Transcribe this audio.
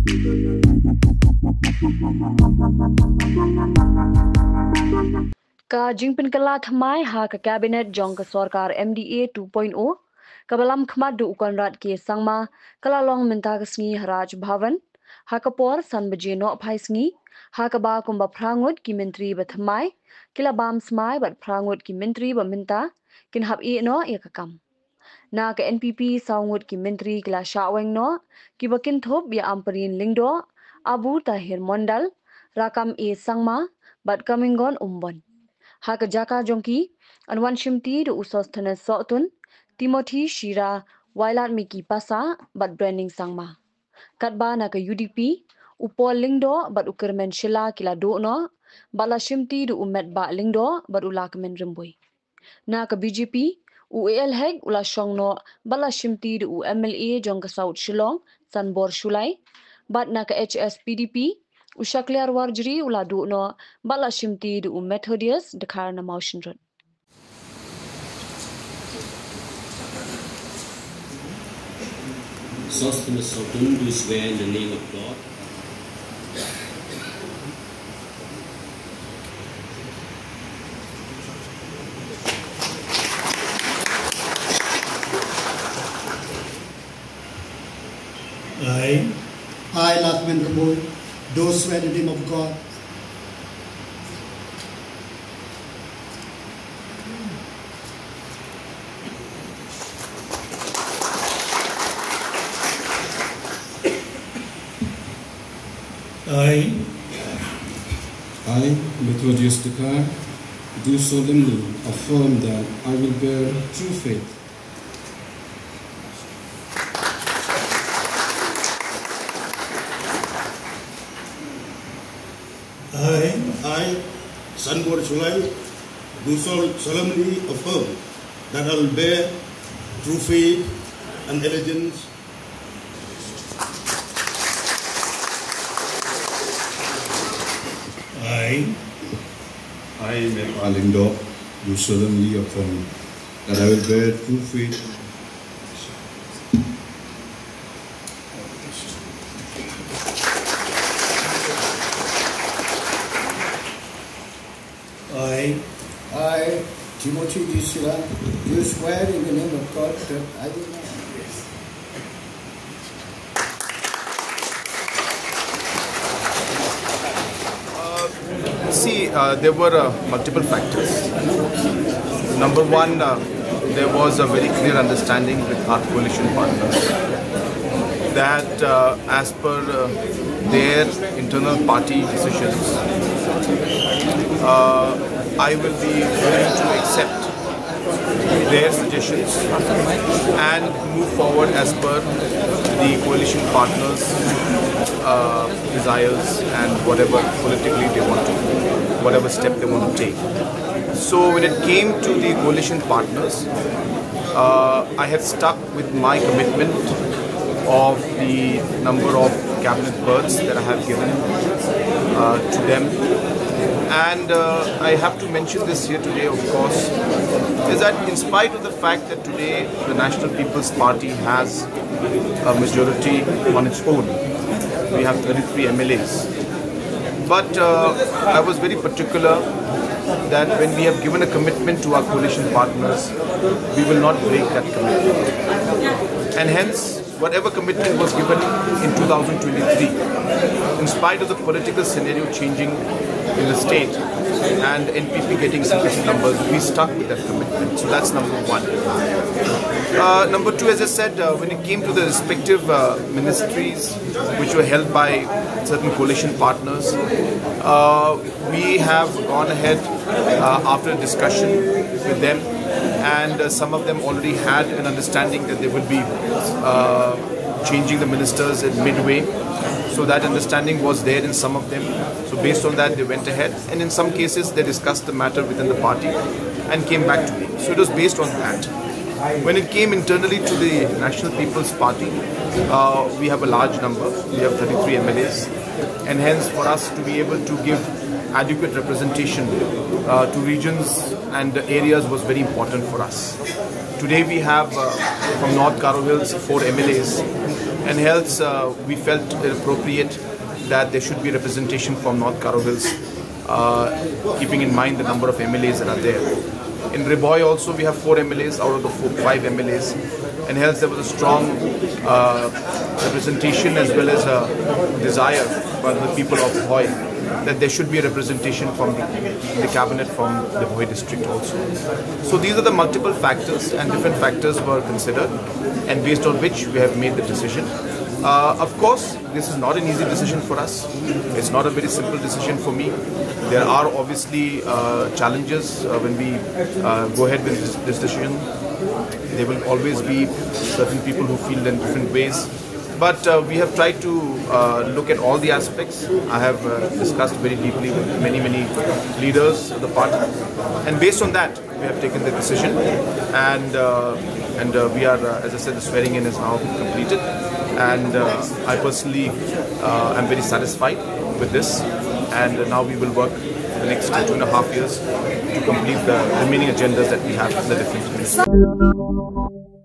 Ka jingpin kala thamai ha ka cabinet jong ka sarkar MDA 2.0 kabalam khmat du ukonrat ke sangma kala long minta ka sngi Raj Bhavan ha ka por san baje no phai sngi ha ka ba kumba phrangut ki mentri ba thamai kila bam smai bat phrangut ki mentri ba minta kin hab e no e ka kam na ka NPP saungut ki mentri kila shaweng no ki bakin thop ya amparin lingdo Abu Tahir Mondal rakam e sangma bat kamingon umbon Haka jaka jongki anwan shimti do usos thana sotun Timothy Shira Wailat Miki Pasa bat branding sangma katba na ka UDP upol lingdo bat ukermen shila kila do no bala shimti do umet ba lingdo bat ulakmen rimbui na ka BJP UAL heg ula shongno bala shimti do MLA jongka South Shillong Sanbor Shulai bat na ka HSPDP Ushakliar warjri ula du no bala shimti du Methodius dekar na motion rut. Sosthana Sotun do swear in the name of God. I, Lakman Ramoy, do swear in the name of God. I, Methodius Dekar, do solemnly affirm that I will bear true faith I, Sanbor Shulai, do solemnly affirm that I will bear true faith and allegiance I, Nepal Indo, do solemnly affirm that I will bear true faith I, Timothy Shira, do swear in the name of God that I will not. There were multiple factors. Number one, there was a very clear understanding with our coalition partners that as per their internal party decisions, I will be willing to accept their suggestions and move forward as per the coalition partners' desires and whatever politically they want to do, whatever step they want to take. So when it came to the coalition partners, I had stuck with my commitment of the number of cabinet berths that I have given to them. And I have to mention this here today, of course, is that in spite of the fact that today the National People's Party has a majority on its own, we have 33 MLAs. But I was very particular that when we have given a commitment to our coalition partners, we will not break that commitment. And hence, whatever commitment was given in 2023, in spite of the political scenario changing in the state and NPP getting sufficient numbers, we stuck with that commitment. So that's number one. Number two, as I said, when it came to the respective ministries which were held by certain coalition partners, we have gone ahead after a discussion with them, and some of them already had an understanding that they would be changing the ministers at midway. So that understanding was there in some of them. So based on that, they went ahead, and in some cases they discussed the matter within the party and came back to me. So it was based on that. When it came internally to the National People's Party, we have a large number. We have 33 MLAs, and hence for us to be able to give adequate representation to regions and areas was very important for us. Today we have from North Garo Hills 4 MLAs, and hence we felt it appropriate that there should be representation from North Garo Hills, keeping in mind the number of MLAs that are there. In Riboy also we have 4 MLAs out of the 5 MLAs, and hence there was a strong representation as well as a desire by the people of Bhoi that there should be a representation from the cabinet from the Bhoi district also. So these are the multiple factors, and different factors were considered, and based on which we have made the decision. Of course, this is not an easy decision for us. It's not a very simple decision for me. There are obviously challenges when we go ahead with this decision. There will always be certain people who feel in different ways. But we have tried to look at all the aspects. I have discussed very deeply with many leaders of the party. And based on that, we have taken the decision. And we are, as I said, the swearing in is now completed. And I personally am very satisfied with this. And now we will work for the next 2.5 years to complete the remaining agendas that we have in the different ministries.